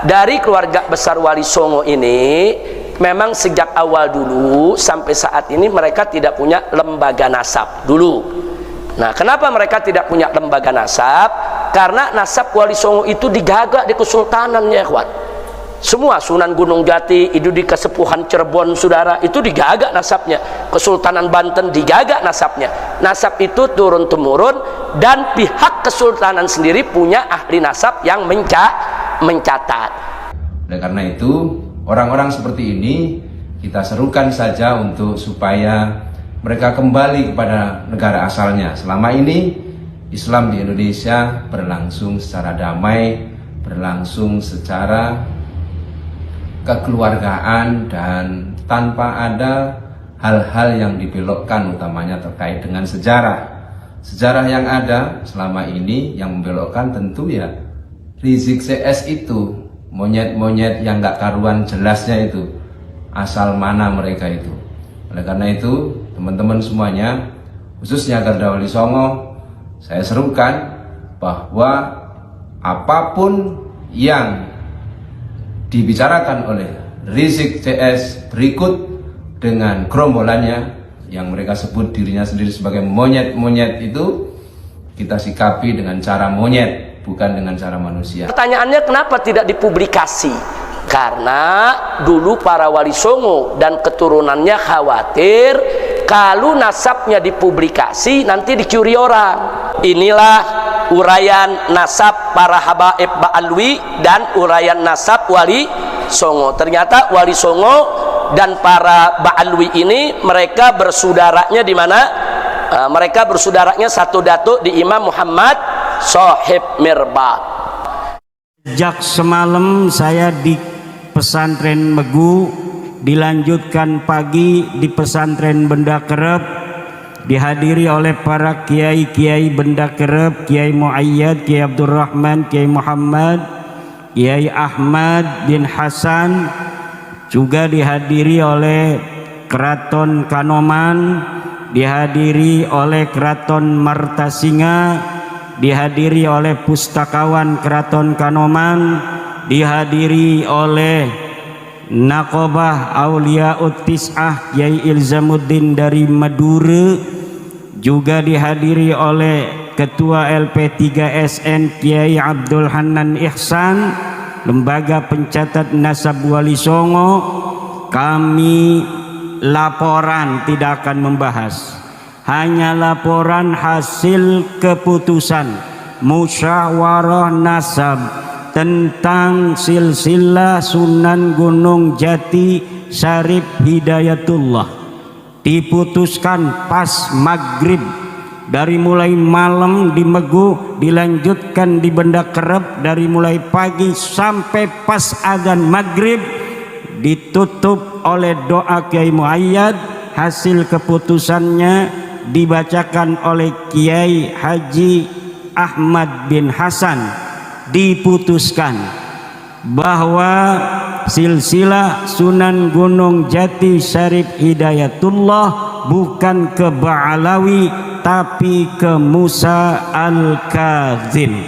Dari keluarga besar Wali Songo ini memang sejak awal dulu sampai saat ini mereka tidak punya lembaga nasab dulu. Nah, kenapa mereka tidak punya lembaga nasab? Karena nasab Wali Songo itu digagak di kesultanan, ya ikhwan. Semua Sunan Gunung Jati itu di Kesepuhan Cirebon, saudara, itu digagak nasabnya. Kesultanan Banten digagak nasabnya. Nasab itu turun temurun, dan pihak kesultanan sendiri punya ahli nasab yang mencatat. Oleh karena itu, orang-orang seperti ini kita serukan saja untuk supaya mereka kembali kepada negara asalnya. Selama ini Islam di Indonesia berlangsung secara damai, berlangsung secara kekeluargaan dan tanpa ada hal-hal yang dibelokkan, utamanya terkait dengan sejarah. Sejarah yang ada selama ini yang membelokkan tentu ya Rizik CS itu, monyet-monyet yang gak karuan jelasnya itu, asal mana mereka itu. Oleh karena itu, teman-teman semuanya, khususnya Garda Wali Songo, saya serukan bahwa apapun yang dibicarakan oleh Rizik CS berikut dengan gerombolannya yang mereka sebut dirinya sendiri sebagai monyet-monyet itu, kita sikapi dengan cara monyet, bukan dengan cara manusia. Pertanyaannya, kenapa tidak dipublikasi? Karena dulu para Wali Songo dan keturunannya khawatir kalau nasabnya dipublikasi nanti dicuri orang. Inilah uraian nasab para habaib Ba'alwi dan uraian nasab Wali Songo. Ternyata Wali Songo dan para Ba'alwi ini mereka bersaudaranya di mana? Mereka bersaudaranya satu datuk di Imam Muhammad Sohib Mirbad. Sejak semalam saya di pesantren Megu, dilanjutkan pagi di pesantren Benda Kerep, dihadiri oleh para kiai-kiai Benda Kerep, Kiai Muayyad, Kiai Abdurrahman, Kiai Muhammad, Kiai Ahmad bin Hasan, juga dihadiri oleh Keraton Kanoman, dihadiri oleh Keraton Martasinga, dihadiri oleh Pustakawan Keraton Kanoman, dihadiri oleh Nakobah Auliaut Tis'ah Kiai Ilzamuddin dari Madura, juga dihadiri oleh Ketua LP3SN Kiai Abdul Hanan Ihsan, Lembaga Pencatat Nasab Wali Songo. Kami laporan tidak akan membahas, hanya laporan hasil keputusan musyawarah nasab tentang silsilah Sunan Gunung Jati Syarif Hidayatullah. Diputuskan pas maghrib, dari mulai malam di Megu, dilanjutkan di Benda Kerep dari mulai pagi sampai pas adzan maghrib, ditutup oleh doa Kiai Muayyad. Hasil keputusannya dibacakan oleh Kiai Haji Ahmad bin Hasan. Diputuskan bahwa silsilah Sunan Gunung Jati Syarif Hidayatullah bukan ke Ba'alawi tapi ke Musa Al-Kazim,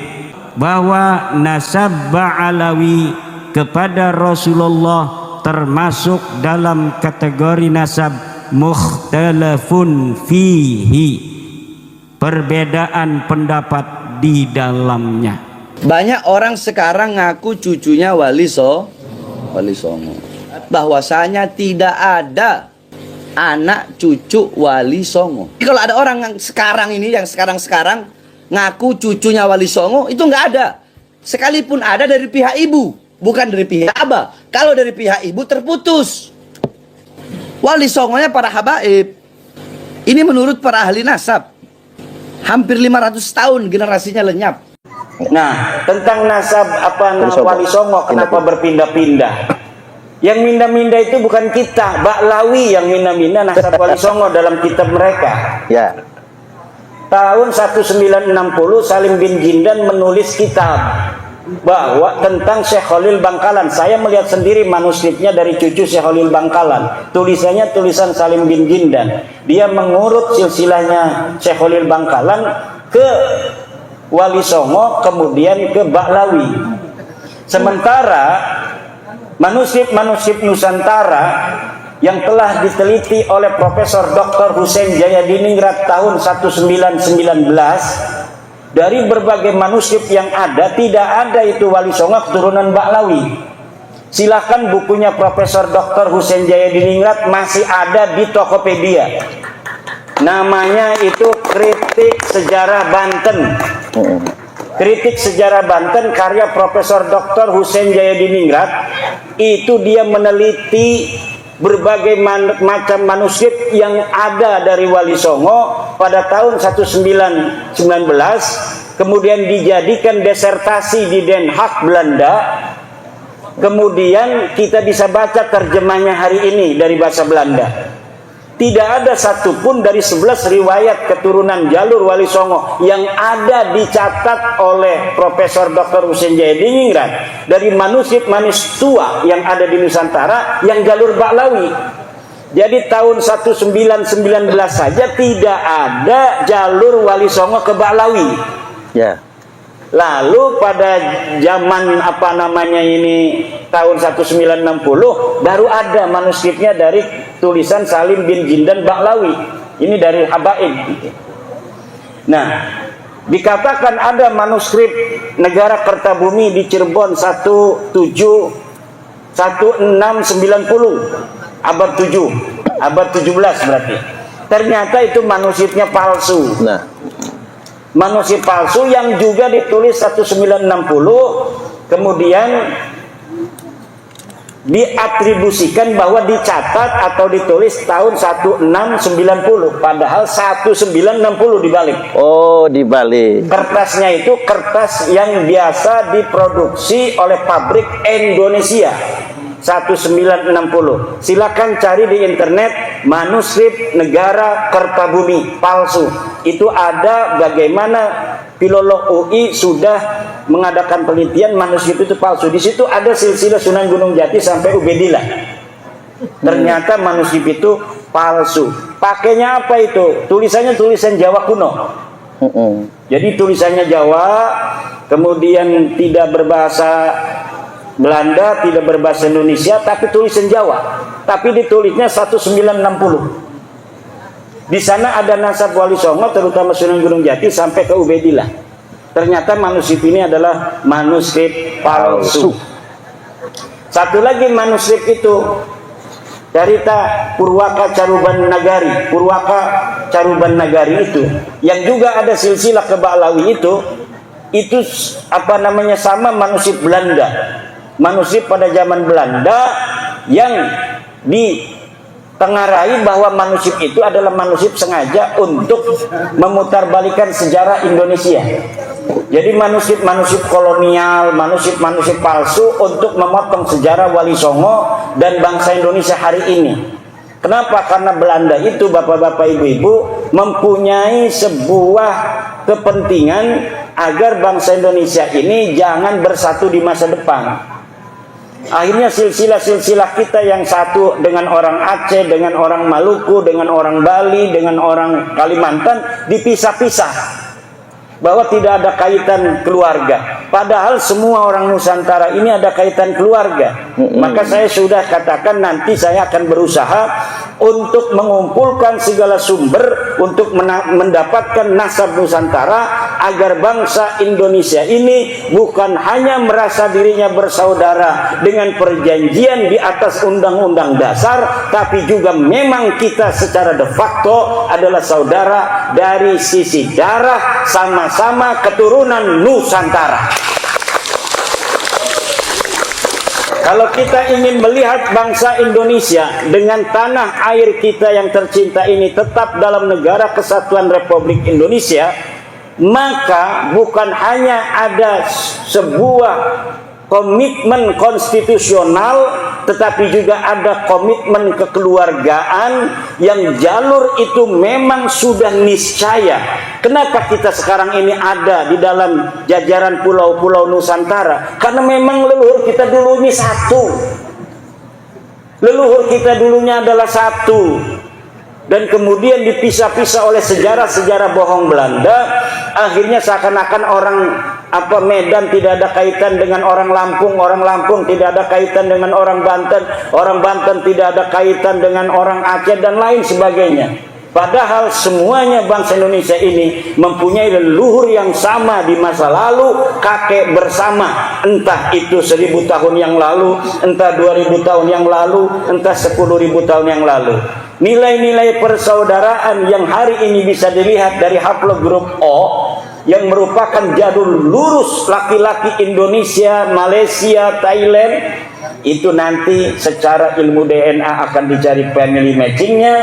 bahwa nasab Ba'alawi kepada Rasulullah termasuk dalam kategori nasab mukhtalafun fihi, perbedaan pendapat di dalamnya. Banyak orang sekarang ngaku cucunya Wali Songo. Bahwasanya tidak ada anak cucu Wali Songo. Kalau ada orang yang sekarang ini, yang sekarang ngaku cucunya Wali Songo, itu nggak ada. Sekalipun ada dari pihak ibu, bukan dari pihak abah. Kalau dari pihak ibu terputus. Wali Songonya para habaib. Ini menurut para ahli nasab. Hampir 500 tahun generasinya lenyap. Nah, tentang nasab Wali Songo kenapa berpindah-pindah? Yang minda-minda itu bukan kita, Ba'lawi yang minda-minda nasab Wali Songo dalam kitab mereka. Ya. Tahun 1960 Salim bin Jindan menulis kitab bahwa tentang Syekh Khalil Bangkalan. Saya melihat sendiri manuskripnya dari cucu Syekh Khalil Bangkalan. Tulisannya tulisan Salim bin Jindan. Dia mengurut silsilahnya Syekh Khalil Bangkalan ke Wali Songo, kemudian ke Ba'lawi. Sementara manuskrip Nusantara yang telah diteliti oleh Profesor Dr. Husein Jayadiningrat tahun 1919, dari berbagai manuskrip yang ada, tidak ada itu Wali Songo keturunan Baklawi. Silahkan bukunya Profesor Dr. Husein Jayadiningrat masih ada di Tokopedia. Namanya itu Kritik Sejarah Banten. Kritik Sejarah Banten karya Profesor Dr. Husein Jayadiningrat. Itu dia meneliti berbagai macam manuskrip yang ada dari Wali Songo pada tahun 1919, kemudian dijadikan disertasi di Den Haag, Belanda. Kemudian kita bisa baca terjemahnya hari ini dari bahasa Belanda. Tidak ada satupun dari 11 riwayat keturunan jalur Wali Songo yang ada dicatat oleh Profesor Dr. Husein Jayadiningrat dari manuskrip-manuskrip tua yang ada di Nusantara yang jalur Baklawi. Jadi tahun 1919 saja tidak ada jalur Wali Songo ke Baklawi. Ya. Lalu pada zaman tahun 1960 baru ada manuskripnya dari tulisan Salim bin Jindan Baklawi. Ini dari Habaib. Nah, dikatakan ada manuskrip Negara Kertabumi di Cirebon 1690 abad 7, abad 17 berarti. Ternyata itu manuskripnya palsu. Nah, manuskrip palsu yang juga ditulis 1960 kemudian diatribusikan bahwa dicatat atau ditulis tahun 1690, padahal 1960 dibalik. Oh, dibalik. Kertasnya itu kertas yang biasa diproduksi oleh pabrik Indonesia. 1960. Silakan cari di internet manuskrip Negara Kertabumi palsu. Itu ada bagaimana filolog UI sudah mengadakan penelitian manuskrip itu palsu. Di situ ada silsilah Sunan Gunung Jati sampai Ubedillah. Ternyata manuskrip itu palsu. Pakainya apa itu? Tulisannya tulisan Jawa kuno. Jadi tulisannya Jawa, kemudian tidak berbahasa Belanda, tidak berbahasa Indonesia, tapi tulisan Jawa. Tapi ditulisnya 1960. Di sana ada nasab Wali Songo, terutama Sunan Gunung Jati sampai ke Ubedillah. Ternyata manuskrip ini adalah manuskrip palsu. Satu lagi manuskrip itu cerita Purwaka Caruban Nagari. Purwaka Caruban Nagari itu, yang juga ada silsilah ke Baklawi itu sama manuskrip Belanda. Manuskrip pada zaman Belanda yang ditengarai bahwa manuskrip itu adalah manuskrip sengaja untuk memutarbalikkan sejarah Indonesia. Jadi manuskrip-manuskrip kolonial, manuskrip-manuskrip palsu untuk memotong sejarah Wali Songo dan bangsa Indonesia hari ini. Kenapa? Karena Belanda itu, bapak-bapak, ibu-ibu, mempunyai sebuah kepentingan agar bangsa Indonesia ini jangan bersatu di masa depan. Akhirnya silsilah-silsilah kita yang satu dengan orang Aceh, dengan orang Maluku, dengan orang Bali, dengan orang Kalimantan dipisah-pisah. Bahwa tidak ada kaitan keluarga. Padahal semua orang Nusantara ini ada kaitan keluarga. Maka saya sudah katakan nanti saya akan berusaha untuk mengumpulkan segala sumber untuk mendapatkan nasab Nusantara agar bangsa Indonesia ini bukan hanya merasa dirinya bersaudara dengan perjanjian di atas Undang-Undang Dasar, tapi juga memang kita secara de facto adalah saudara dari sisi darah, sama-sama keturunan Nusantara. Kalau kita ingin melihat bangsa Indonesia dengan tanah air kita yang tercinta ini tetap dalam negara kesatuan Republik Indonesia, maka bukan hanya ada sebuah komitmen konstitusional, tetapi juga ada komitmen kekeluargaan yang jalur itu memang sudah niscaya. Kenapa kita sekarang ini ada di dalam jajaran pulau-pulau Nusantara? Karena memang leluhur kita dulunya satu. Leluhur kita dulunya adalah satu. Dan kemudian dipisah-pisah oleh sejarah-sejarah bohong Belanda. Akhirnya seakan-akan orang Medan tidak ada kaitan dengan orang Lampung tidak ada kaitan dengan orang Banten tidak ada kaitan dengan orang Aceh dan lain sebagainya. Padahal semuanya bangsa Indonesia ini mempunyai leluhur yang sama di masa lalu, kakek bersama, entah itu 1000 tahun yang lalu, entah 2000 tahun yang lalu, entah 10.000 tahun yang lalu. Nilai-nilai persaudaraan yang hari ini bisa dilihat dari haplogrup O yang merupakan jadul lurus laki-laki Indonesia, Malaysia, Thailand, itu nanti secara ilmu DNA akan dicari family matchingnya,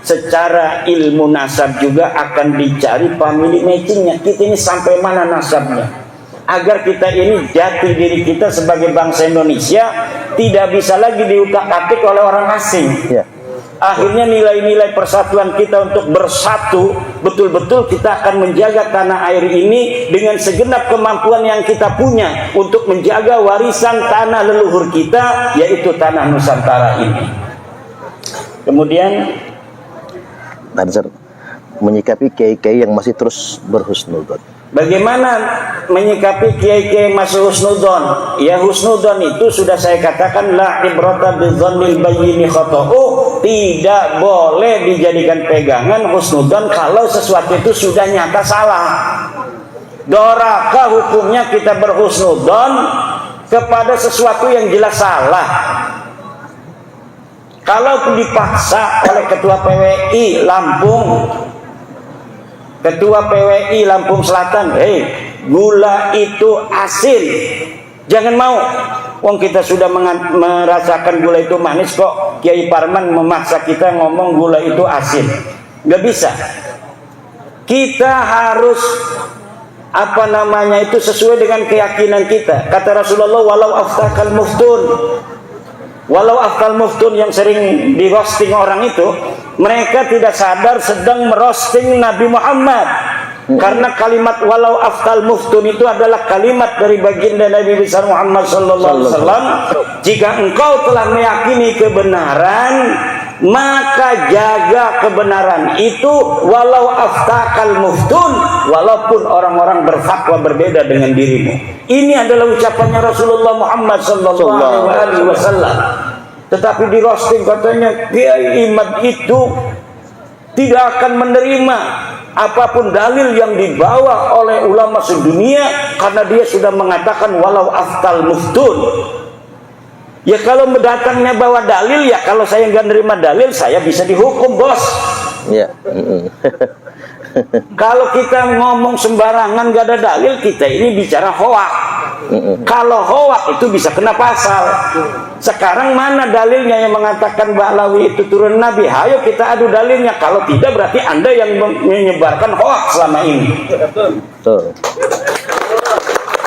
secara ilmu nasab juga akan dicari family matchingnya. Kita ini sampai mana nasabnya, agar kita ini jati diri kita sebagai bangsa Indonesia tidak bisa lagi diutak-atik oleh orang asing. Akhirnya nilai-nilai persatuan kita untuk bersatu, betul-betul kita akan menjaga tanah air ini dengan segenap kemampuan yang kita punya untuk menjaga warisan tanah leluhur kita, yaitu tanah Nusantara ini. Kemudian menyikapi kiai-kiai yang masih terus berhusnudzon. Bagaimana menyikapi kiai-kiai masih husnudzon? Ya, husnudzon itu sudah saya katakan, la ibrata bidzannil bayyini khata'u, tidak boleh dijadikan pegangan husnudzon kalau sesuatu itu sudah nyata salah. Doraka hukumnya kita berhusnudzon kepada sesuatu yang jelas salah. Kalau dipaksa oleh ketua PWI Lampung, Ketua PWI Lampung Selatan, gula itu asin, jangan mau. Wong kita sudah merasakan gula itu manis kok. Kiai Parman memaksa kita ngomong gula itu asin, nggak bisa. Kita harus itu sesuai dengan keyakinan kita. Kata Rasulullah, walau aftal muftun yang sering di roasting orang itu, mereka tidak sadar sedang merosting Nabi Muhammad. Karena kalimat walau aftal muftun itu adalah kalimat dari baginda Nabi besar Muhammad sallallahu alaihi wasallam. Jika engkau telah meyakini kebenaran, maka jaga kebenaran itu walau aftakal muftun, walaupun orang-orang berfatwa berbeda dengan dirimu. Ini adalah ucapannya Rasulullah Muhammad sallallahu alaihi wasallam. Tetapi di roasting katanya Kiai Imad itu tidak akan menerima apapun dalil yang dibawa oleh ulama sedunia karena dia sudah mengatakan walau aftal muftun. Ya kalau mendatangnya bawa dalil, ya kalau saya nggak nerima dalil, saya bisa dihukum, bos. Ya. Kalau kita ngomong sembarangan nggak ada dalil, kita ini bicara hoak. Kalau hoak itu bisa kena pasal. Sekarang mana dalilnya yang mengatakan Ba'lawi itu turun Nabi? Ayo kita adu dalilnya. Kalau tidak berarti Anda yang menyebarkan hoak selama ini. Betul.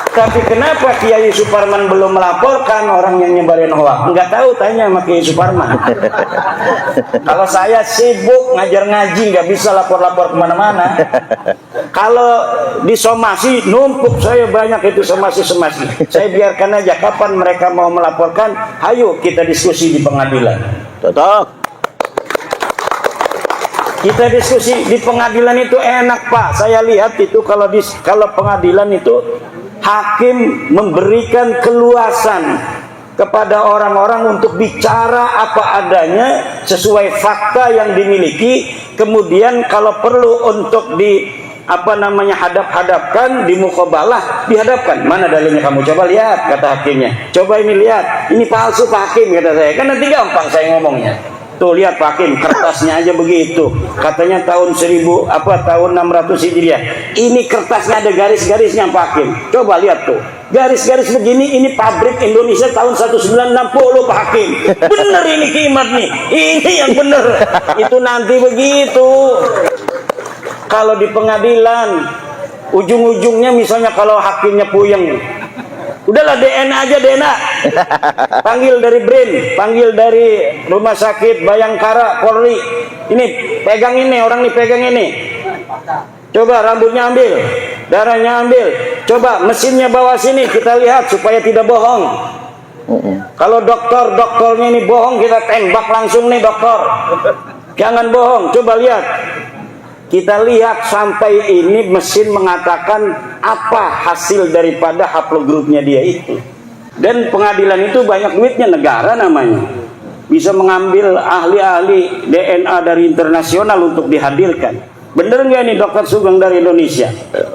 Tapi kenapa Kiai Suparman belum melaporkan orang yang nyebarin hoak? Enggak tahu, tanya sama Kiai Suparman. Kalau saya sibuk ngajar ngaji, nggak bisa lapor-lapor kemana-mana. Kalau di somasi numpuk saya banyak itu somasi. Saya biarkan aja, kapan mereka mau melaporkan, ayo kita diskusi di pengadilan. Cocok. Kita diskusi di pengadilan itu enak, Pak. Saya lihat itu kalau pengadilan itu hakim memberikan keluasan kepada orang-orang untuk bicara apa adanya sesuai fakta yang dimiliki. Kemudian kalau perlu untuk hadap-hadapkan, di muqabalah dihadapkan. Mana dalilnya kamu? Coba lihat, kata hakimnya. Coba ini lihat, ini palsu Pak Hakim, kata saya. Kan nanti gampang saya ngomongnya. Tuh lihat Pak Hakim, kertasnya aja begitu. Katanya tahun 600 Hijriah. Ini kertasnya ada garis-garisnya Pak Hakim. Coba lihat tuh. Garis-garis begini, ini pabrik Indonesia tahun 1960 Pak Hakim. Bener ini kimat nih. Ini yang bener. Itu nanti begitu. Kalau di pengadilan, ujung-ujungnya misalnya kalau hakimnya puyeng, udahlah DNA aja, DNA. Panggil dari BRIN, panggil dari Rumah Sakit Bayangkara Polri. Ini pegang ini, orang nih pegang ini. Coba rambutnya ambil, darahnya ambil. Coba mesinnya bawa sini, kita lihat supaya tidak bohong. Kalau dokternya ini bohong, kita tembak langsung nih dokter. Jangan bohong, coba lihat. Kita lihat sampai ini mesin mengatakan apa hasil daripada haplogrupnya dia itu. Dan pengadilan itu banyak duitnya, negara namanya. Bisa mengambil ahli-ahli DNA dari internasional untuk dihadirkan. Bener nggak ini Dokter Sugeng dari Indonesia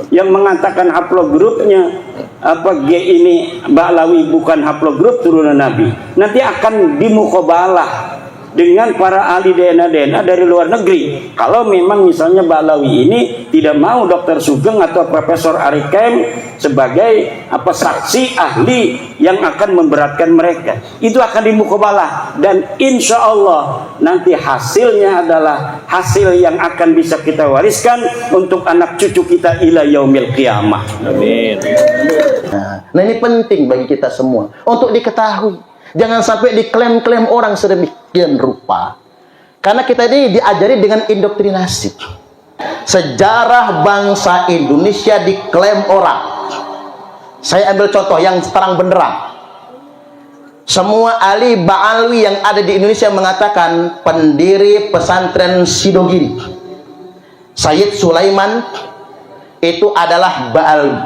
yang mengatakan haplogrupnya apa G ini Ba'lawi bukan haplogrup turunan Nabi? Nanti akan dimukobalah dengan para ahli DNA dari luar negeri. Kalau memang misalnya Ba'lawi ini tidak mau Dr. Sugeng atau Profesor Arikem sebagai apa saksi ahli yang akan memberatkan mereka, itu akan dimukobalah, dan insya Allah nanti hasilnya adalah hasil yang akan bisa kita wariskan untuk anak cucu kita ila yaumil qiyamah. Amin. Nah, ini penting bagi kita semua untuk diketahui. Jangan sampai diklaim-klaim orang sedemikian rupa. Karena kita ini diajari dengan indoktrinasi. Sejarah bangsa Indonesia diklaim orang. Saya ambil contoh yang terang benderang. Semua ahli Ba'alwi yang ada di Indonesia mengatakan pendiri pesantren Sidogiri, Sayyid Sulaiman, itu adalah Ba'alwi.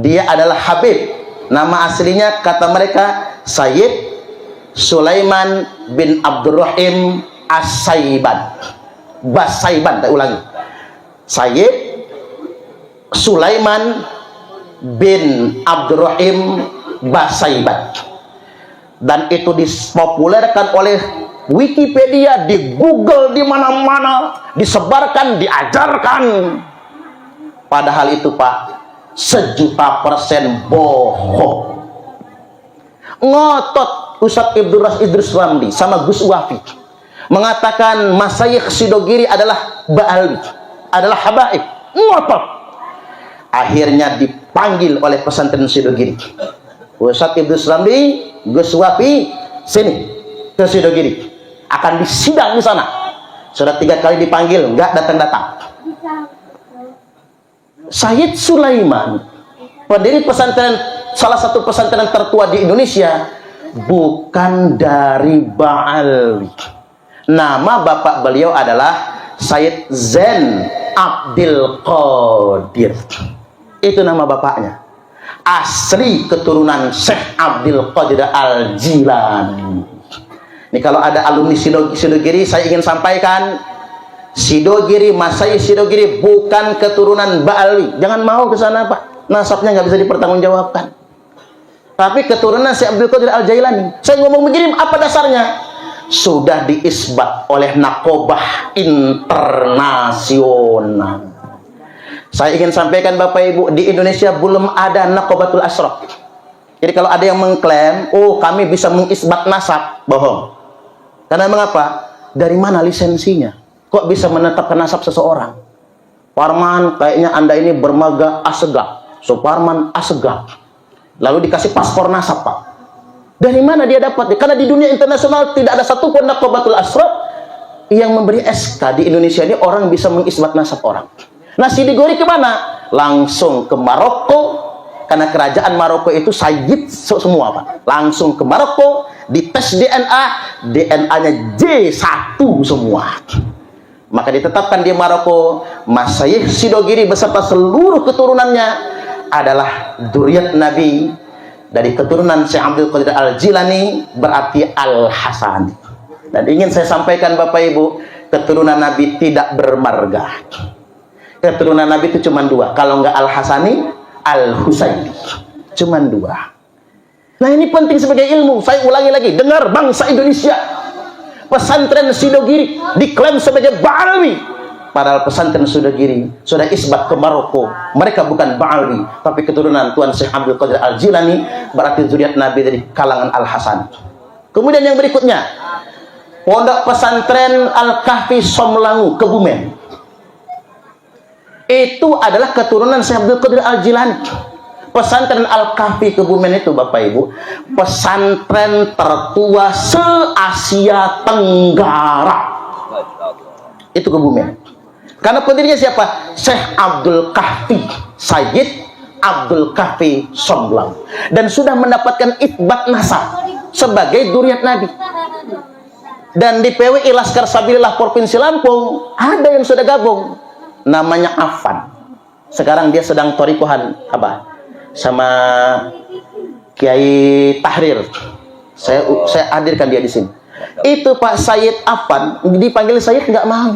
Dia adalah Habib. Nama aslinya kata mereka Sayyid Sulaiman bin Abdurrahim As-Saiban. Basaiban, tak ulangi. Sayyid Sulaiman bin Abdurrahim Basaiban. Dan itu dipopulerkan oleh Wikipedia, di Google, di mana-mana, disebarkan, diajarkan. Padahal itu Pak, 1.000.000% bohong. Ngotot Ustadz Idrus Ramli sama Gus Wafi mengatakan Masyayikh Sidogiri adalah Ba'alwi, adalah habaib. Ngotot. Akhirnya dipanggil oleh pesantren Sidogiri. Ustadz Idrus Ramli, Gus Wafi, sini ke Sidogiri. Akan disidang di sana. Sudah 3 kali dipanggil, nggak datang-datang. Sayyid Sulaiman, pendiri pesantren, salah satu pesantren tertua di Indonesia, bukan dari Ba'alwi. Nama bapak beliau adalah Sayyid Zain Abdul Qadir. Itu nama bapaknya. Asli keturunan Syekh Abdul Qadir Al-Jilani. Ini kalau ada alumni Sidogiri, saya ingin sampaikan, Sidogiri, Masyayikh Sidogiri bukan keturunan Ba'alwi. Jangan mau ke sana Pak, nasabnya nggak bisa dipertanggungjawabkan. Tapi keturunan Syekh Abdul Qadir Al-Jailani. Saya ngomong begini, apa dasarnya? Sudah diisbat oleh Nakobah internasional. Saya ingin sampaikan Bapak Ibu, di Indonesia belum ada Nakobatul Ashraf. Jadi kalau ada yang mengklaim, oh kami bisa mengisbat nasab, bohong. Karena mengapa? Dari mana lisensinya? Kok bisa menetapkan nasab seseorang? Parman, kayaknya Anda ini bermarga Asegaf, Suparman Asegaf. Lalu dikasih paspor nasab Pak. Dari mana dia dapat? Karena di dunia internasional tidak ada satupun Nakobatul Ashraf yang memberi SK. Di Indonesia ini orang bisa mengisbat nasab orang. Nah, Sidogiri kemana? Langsung ke Maroko. Karena kerajaan Maroko itu Sayyid semua Pak. Langsung ke Maroko, dites DNA, DNA-nya J1 semua. Maka ditetapkan di Maroko, Masyayikh Sidogiri beserta seluruh keturunannya adalah dzurriyyat Nabi. Dari keturunan Syekh Abdul Qadir Al-Jilani berarti Al-Hasani. Dan ingin saya sampaikan Bapak Ibu, keturunan Nabi tidak bermarga. Keturunan Nabi itu cuma 2. Kalau enggak Al-Hasani, Al-Husaini. Cuma 2. Nah ini penting sebagai ilmu. Saya ulangi lagi, dengar bangsa Indonesia. Pesantren Sidogiri diklaim sebagai Ba'alwi. Padahal pesantren Sidogiri sudah isbat ke Maroko. Mereka bukan Ba'alwi, tapi keturunan Tuan Syekh Abdul Qadir Al-Jilani, berarti zuriat Nabi dari kalangan Al-Hasan. Kemudian yang berikutnya, Pondok Pesantren Al-Kahfi Somlangu, Kebumen. Itu adalah keturunan Syekh Abdul Qadir Al-Jilani. Pesantren Al-Kahfi Kebumen itu Bapak Ibu, pesantren tertua se-Asia Tenggara. Itu Kebumen. Karena pendirinya siapa? Syekh Abdul Kahfi, Sayyid Abdul Kahfi Somlang. Dan sudah mendapatkan itsbat nasab sebagai dzurriyyat Nabi. Dan di PWI Laskar Sabilillah Provinsi Lampung ada yang sudah gabung, namanya Afan. Sekarang dia sedang torikohan apa sama Kiai Tahrir. Saya hadirkan dia di sini. Itu Pak Sayyid Afan dipanggil Sayyid nggak mau.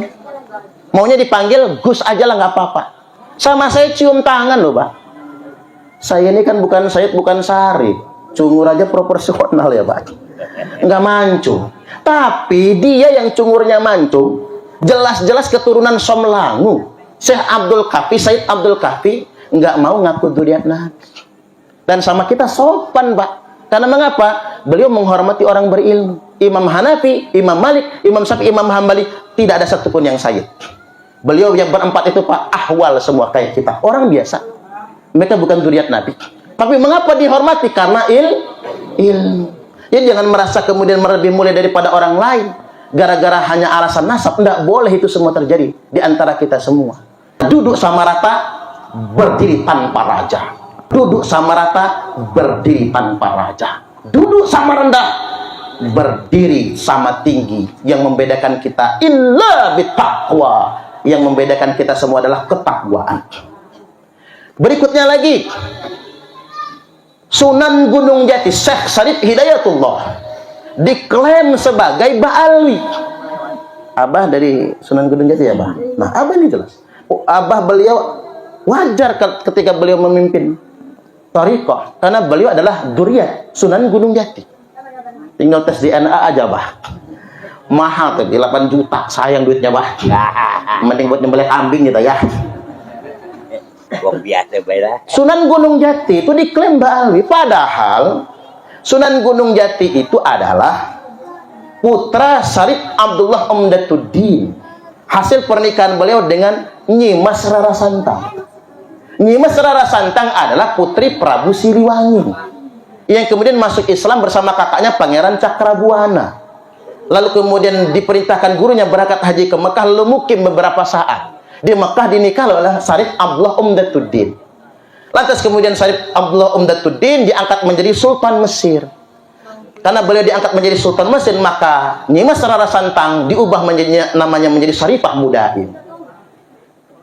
Maunya dipanggil Gus aja lah, nggak apa-apa. Sama saya cium tangan loh, Pak. Saya ini kan bukan Sayyid, bukan Sari. Cungur aja proporsional ya, Pak. Nggak mancung. Tapi dia yang cungurnya mancung, jelas-jelas keturunan Somlangu. Syekh Abdul Kafi, Sayyid Abdul Kafi, nggak mau ngaku dzurriyyat Nabi. Dan sama kita sopan, Pak. Karena mengapa? Beliau menghormati orang berilmu. Imam Hanafi, Imam Malik, Imam Syafi'i, Imam Hambali, tidak ada satupun yang Sayyid. Beliau yang berempat itu Pak, ahwal semua kayak kita, orang biasa. Mereka bukan dzurriyyat Nabi. Tapi mengapa dihormati? Karena ilmu. Jadi jangan merasa kemudian lebih mulia daripada orang lain gara-gara hanya alasan nasab. Tidak boleh itu semua terjadi di antara kita semua. Duduk sama rata, berdiri tanpa raja. Duduk sama rata, berdiri tanpa raja. Duduk sama rendah, berdiri sama tinggi. Yang membedakan kita illa bittaqwa. Yang membedakan kita semua adalah ketakwaan. Berikutnya lagi, Sunan Gunung Jati, Syekh Syarif Hidayatullah diklaim sebagai Ba'alwi. Abah dari Sunan Gunung Jati ya, Abah? Nah, Abah ini jelas. Abah beliau wajar ketika beliau memimpin thariqah, karena beliau adalah dzurriyyat Sunan Gunung Jati. Tinggal tes DNA aja, Bah. Mahal tuh, 8 juta. Sayang duitnya, Bah. Mending buat nyembelih kambing gitu ya. Biasa beda. Sunan Gunung Jati itu diklaim Ba'alwi, padahal Sunan Gunung Jati itu adalah putra Syarif Abdullah Umdatuddin, hasil pernikahan beliau dengan Nyimas Rara Santang. Nyimas Rara Santang adalah putri Prabu Siliwangi yang kemudian masuk Islam bersama kakaknya Pangeran Cakrabuana. Lalu kemudian diperintahkan gurunya berangkat haji ke Mekah, lalu mukim beberapa saat. Di Mekah dinikah oleh Syarif Abdullah Umdatuddin. Lantas kemudian Syarif Abdullah Umdatuddin diangkat menjadi Sultan Mesir. Karena beliau diangkat menjadi Sultan Mesir, maka Nyimas Rara Santang diubah menjadi namanya menjadi Syarifah Mudaim.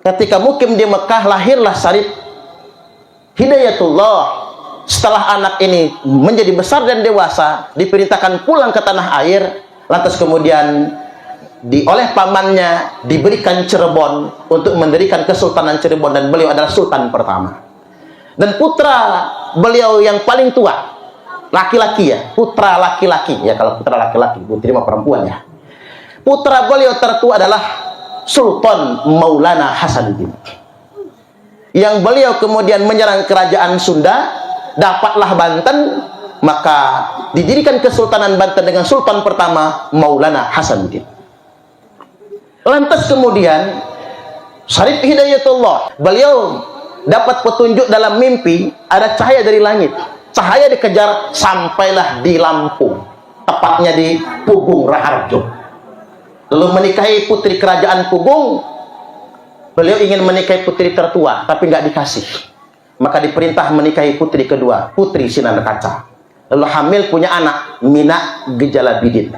Ketika mukim di Mekah, lahirlah Syarif Hidayatullah. Setelah anak ini menjadi besar dan dewasa, diperintahkan pulang ke tanah air. Lantas kemudian oleh pamannya diberikan Cirebon untuk mendirikan Kesultanan Cirebon, dan beliau adalah Sultan pertama. Dan putra beliau yang paling tua, laki-laki ya, putra laki-laki ya, kalau putra laki-laki, putri mah perempuan ya. Putra beliau tertua adalah Sultan Maulana Hasanuddin, yang beliau kemudian menyerang kerajaan Sunda, dapatlah Banten, maka didirikan Kesultanan Banten dengan Sultan pertama Maulana Hasanuddin. Lantas kemudian Syarif Hidayatullah, beliau dapat petunjuk dalam mimpi, ada cahaya dari langit. Cahaya dikejar sampailah di Lampung, tepatnya di Pugung Raharjo. Lalu menikahi putri kerajaan Pugung. Beliau ingin menikahi putri tertua, tapi nggak dikasih. Maka diperintah menikahi putri kedua, Putri Sinar Kaca. Lalu hamil, punya anak Mina Gejala Bidin.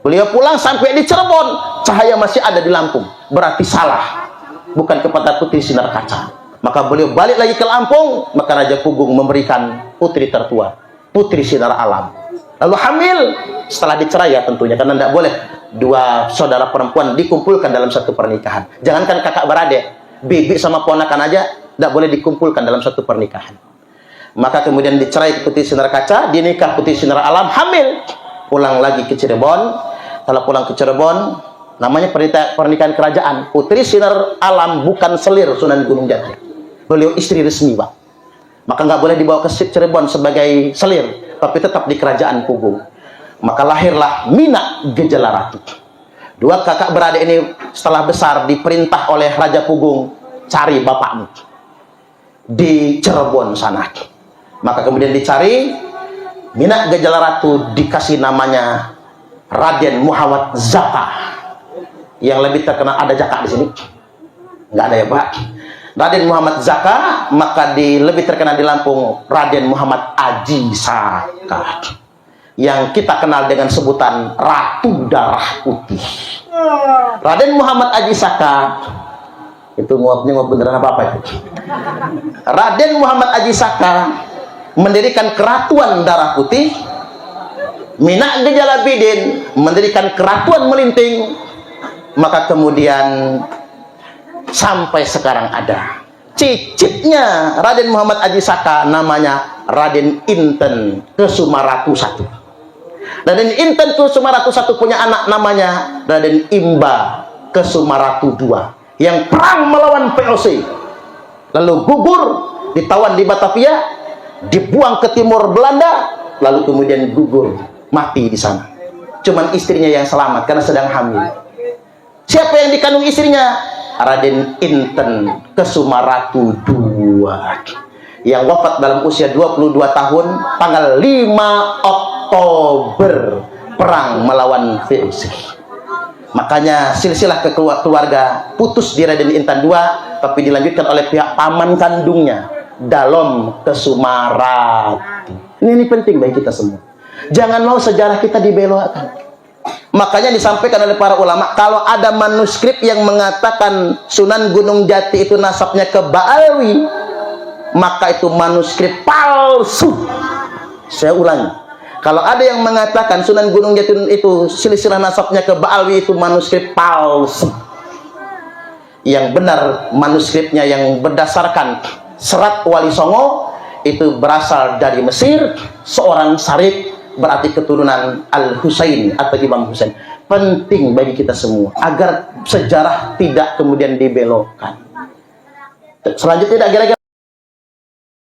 Beliau pulang sampai di Cirebon, cahaya masih ada di Lampung. Berarti salah, bukan kepada Putri Sinar Kaca. Maka beliau balik lagi ke Lampung, maka Raja Pugung memberikan putri tertua, Putri Sinar Alam. Lalu hamil, setelah dicerai ya tentunya, karena tidak boleh dua saudara perempuan dikumpulkan dalam satu pernikahan. Jangankan kakak beradik, bibi sama ponakan aja tidak boleh dikumpulkan dalam satu pernikahan. Maka kemudian dicerai Putri Sinar Kaca, dinikah Putri Sinar Alam, hamil, pulang lagi ke Cirebon. Kalau pulang ke Cirebon, namanya pernikahan kerajaan. Putri Sinar Alam bukan selir Sunan Gunung Jati, beliau istri resmi, Pak. Maka nggak boleh dibawa ke Cirebon sebagai selir, tapi tetap di kerajaan Pugung. Maka lahirlah Mina Gejala Ratu. Dua kakak beradik ini setelah besar diperintah oleh Raja Pugung, cari bapakmu di Cirebon sana. Maka kemudian dicari, Mina Gejala Ratu dikasih namanya Raden Muhammad Zaka. Yang lebih terkenal, ada Zaka di sini? Nggak ada ya, Pak? Raden Muhammad Zaka, maka lebih terkenal di Lampung Raden Muhammad Aji Saka. yang kita kenal dengan sebutan Ratu Darah Putih. Raden Muhammad Aji Saka, itu nguapnya nguap beneran apa itu? Raden Muhammad Aji Saka mendirikan Keratuan Darah Putih. Minak Gejalabidin mendirikan Keratuan Melinting. Maka kemudian sampai sekarang ada cicitnya Raden Muhammad Aji Saka, namanya Raden Inten Kesumaratu I. Raden Inten Kesumaratu I punya anak namanya Raden Imba Kesumaratu II yang perang melawan VOC, lalu gugur, ditawan di Batavia, dibuang ke timur Belanda, lalu kemudian gugur, mati di sana. Cuman istrinya yang selamat karena sedang hamil. Siapa yang dikandung istrinya? Raden Inten Kesumaratu II yang wafat dalam usia 22 tahun tanggal 5 Oktober perang melawan VOC. Makanya silsilah keluarga putus di Raden Inten II, tapi dilanjutkan oleh pihak paman kandungnya Dalom Kesumaratu. Ini penting bagi kita semua. Jangan mau sejarah kita dibelokkan. Makanya disampaikan oleh para ulama, kalau ada manuskrip yang mengatakan Sunan Gunung Jati itu nasabnya ke Baalwi, maka itu manuskrip palsu. Saya ulangi, kalau ada yang mengatakan Sunan Gunung Jati itu silsilah nasabnya ke Baalwi, itu manuskrip palsu. Yang benar manuskripnya yang berdasarkan Serat Wali Songo itu berasal dari Mesir, seorang syarif, berarti keturunan Al-Husain atau Imam Husain. Penting bagi kita semua agar sejarah tidak kemudian dibelokkan. Selanjutnya kira-kira